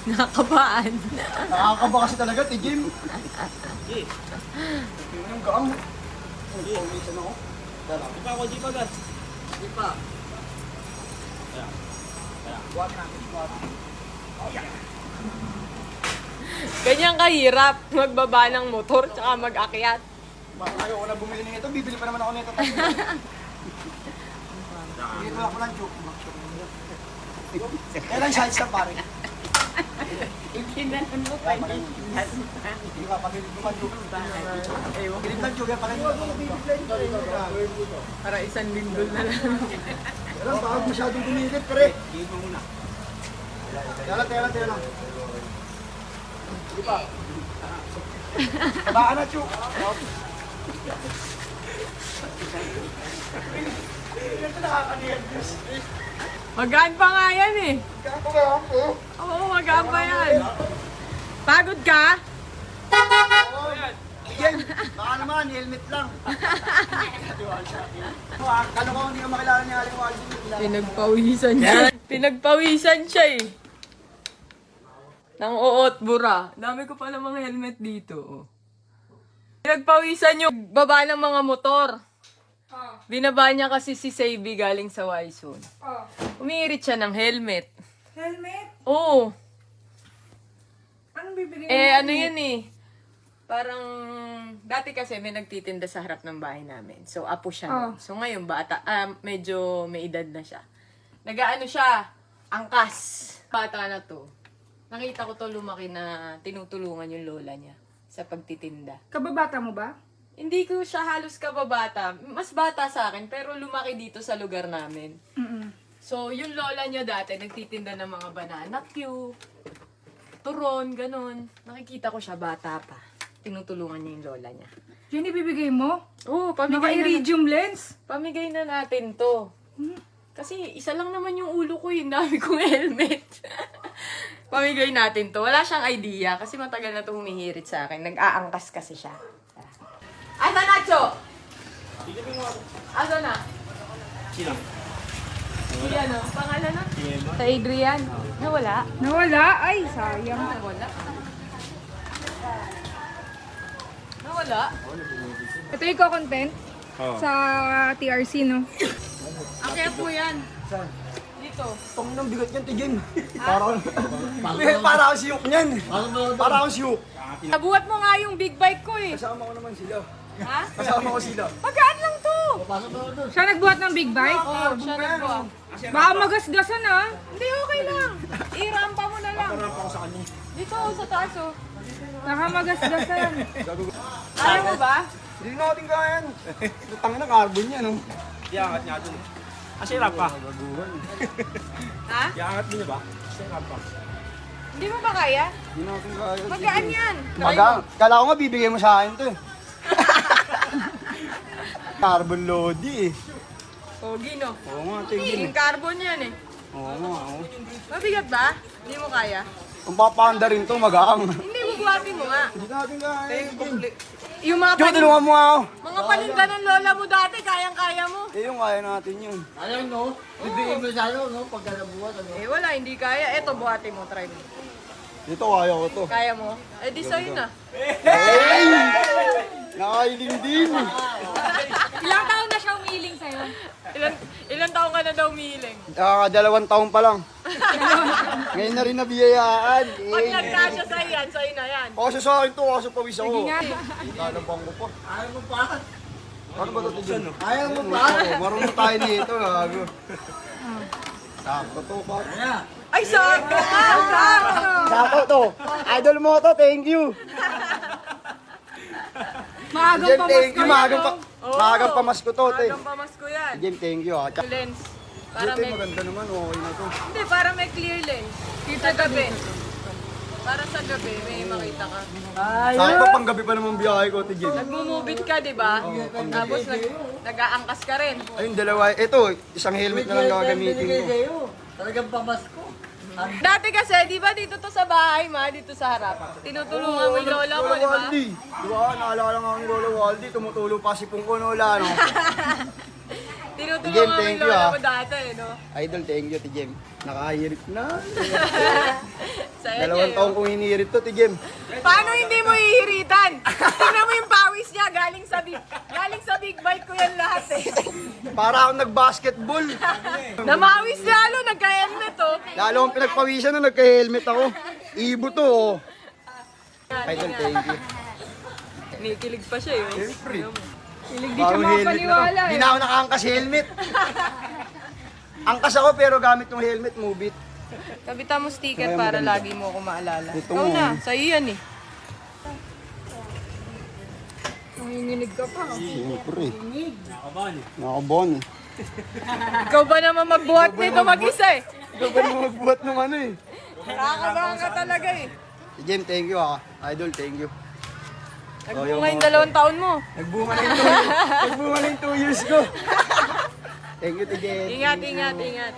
Nakakabaan. Nakakaba kasi talaga, Jim. Sige. Yung gaang. Paulisan ako. Tara. Di pa ako, di pa gas. Di pa. Kaya. Buwan natin. Ganyan kahirap magbaba ng motor tsaka mag-akyat. Bakit ayoko na bumili nito? Bibili pa naman ako nito. Bibili pa ako ng joke. Kailan size ka pare? Kinanon mo pa yun. Hindi ka pabili ko man joke. Ewan. Bibili lang joke. Para isang lindol na lang. Alam, baka masyadong bumilit pare. Sige mo muna. Tela lang. Di pa. Tabaan na, Chuk. Ito nakakaniyan. Magaan pa nga yan eh. Kako nga ako. Oo, magaan pa yan. Pagod ka? Again, baka naman, helmet lang. Kala ko hindi ka makilala ni Aling Waldo. Pinagpawisan siya. Pinagpawisan siya eh. Nang oot bura. Dami ko pala mga helmet dito. Oh. Pinagpawisan yung baba ng mga motor. Binaba niya kasi si Savvy galing sa Wison. Umiirit siya ng helmet. Helmet? Oo. Anong bibili mo? Ano yun eh. Parang, dati kasi may nagtitinda sa harap ng bahay namin. So, apo siya. nun. So, ngayon, bata, medyo may edad na siya. Nagaano siya, angkas. Bata na to. Nakita ko to lumaki na tinutulungan yung lola niya sa pagtitinda. Kababata mo ba? Hindi ko siya halos kababata. Mas bata sa akin, pero lumaki dito sa lugar namin. So, yung lola niya dati, nagtitinda ng mga banana Q, turon, ganun. Nakikita ko siya, bata pa. Tinutulungan niya yung lola niya. Yan ibibigay mo? Oo, pamigay na, Naka-iridium lens? pamigay na natin to. Kasi isa lang naman yung ulo ko, yung dami kong helmet. Pamigay natin to. Wala siyang idea kasi matagal na to humihirit sa akin. Nag-aangkas kasi siya. Asa na, Cho? Silipin mo ako. Asa na? Sino? Si ano? Pangalan na? Sige mo. Sa Adrian. Nawala? Nawala? Ay, sayang. Nawala. Nawala? Ito yung content Oo. sa TRC, no? Akyat mo yan. Saan? Dito. Tong nang bigat yan, Jim. Para ako siyuk niyan. Para ako siyuk. Nabuhat mo nga yung big bike ko eh. Kasama ko naman sila. Ha? Kasama ko sila. Magaan lang to. Siya nagbuhat ng big bike? Oo, siya nagbuhat. Baka magasgasan, ha? Hindi, okay lang. Irampa mo na lang. Parang ako sa kanya. Dito, sa taas oh. Baka magasgasan. Ayaw mo ba? Hindi natin kaya yan. Tangin na carbon yan, no? Iangat niya dun. Kasi hirap pa. Ha? Iangat niya ba? Kasi hirap pa. Hindi mo ba kaya? Hindi natin kaya. Magaan yan. Magang. Kala ko nga bibigay mo sa akin to eh. Carbon lodi eh. Pogi no. Oo nga, tingin. Yung carbon yan eh. Oo nga, oo. Mabigat ba? Hindi mo kaya? Kung papanda rin to, magang. Hindi mo buhatin mo nga. Hindi natin kaya. Yung mga Joe, tulungan mo nga ako. mga paninda ng lola mo dati, kayang-kaya mo. Eh, yung kaya natin yun. Alam no? Bibigyan mo sa ano, no? Pagka nabuhat, ano? Eh wala, hindi kaya. Eto, buhatin mo, try mo. Dito, kaya ko to. Kaya mo? Eh di sa'yo na. Hey! Nakailing din. Ilang taon na siya umiling sa'yo? Ilan taong ka na daw umiling? 2 taon pa lang. Ngayon na rin nabiyayaan. Pag nagkasya sa'yo yan, sa'yo na yan. Kasi sa akin to, kasi pawis ako. Sige nga. Lalabang ko pa. Ayaw mo pa? Ano ba ito, Tidyon? Ayaw mo pa? Marunong tayo nito, gago. Sakto to, pa. Kaya, Ay, sakto nga! Sakto! Sakto to. Idol mo to, thank you. Maagang Jem, pamasko thank you. Oo. Maagang pamasko to, te. Magang pamasko yan. Jem, thank you, ha. Tsaka, Lens. Para Buti, may... maganda naman, okay na to. Hindi, para may clear lens. Sa gabi. Para sa gabi, may makita ka. Sa akin pa, panggabi pa naman biyahe ko, te, Jem. Nagmumubit ka, di ba? Tapos nag-aangkas ka rin. Ayun, dalawa. Ito, isang helmet na lang gagamitin binigay ko. sa'yo. Talagang pamasko. Dati kasi, di ba dito to sa bahay, dito sa harap. Tinutulungan mo yung lola mo, di ba? Waldi. Di ba, naalala nga ako ni Lola Waldi, tumutulo pa si Pungko Nola, no? Tinutulungan Jem, mo thank yung you, lola ah. mo dati, no? Idol, thank you, Jem. Nakahirit na. Sa Saya Dalawang niya, taong kong hinirit to, Tigem. Paano hindi mo ihiritan? Tingnan mo yung pawis niya, galing sa big bite ko yan lahat eh. Para akong nag-basketball. Namawis lalo, nagka-helmet oh. Lalo akong pinagpawisan na nagka-helmet ako. Ibo to, oh. Idol, thank you. Nikilig pa siya yun. Siyempre. Hilig di siya makapaniwala Hindi eh. na ako nakaangkas helmet. Angkas ako pero gamit yung helmet, move it. Kabita mo sticker Kaya para maganda. lagi mo ako maalala. Ito Ikaw mo. na, sa'yo yan eh. Nanginginig ka pa. Siyempre. Nakabahan eh. Nakabon eh. Ikaw ba naman magbuhat nito mag-isa eh? Ikaw ba naman magbuhat ng ano eh? Nakakabahan ka talaga eh. Si Jem, thank you ah. Idol, thank you. Nagbunga yung 2 taon mo. Nagbunga na yung 2 years ko. Thank you, Jem. Ingat, ingat, ingat.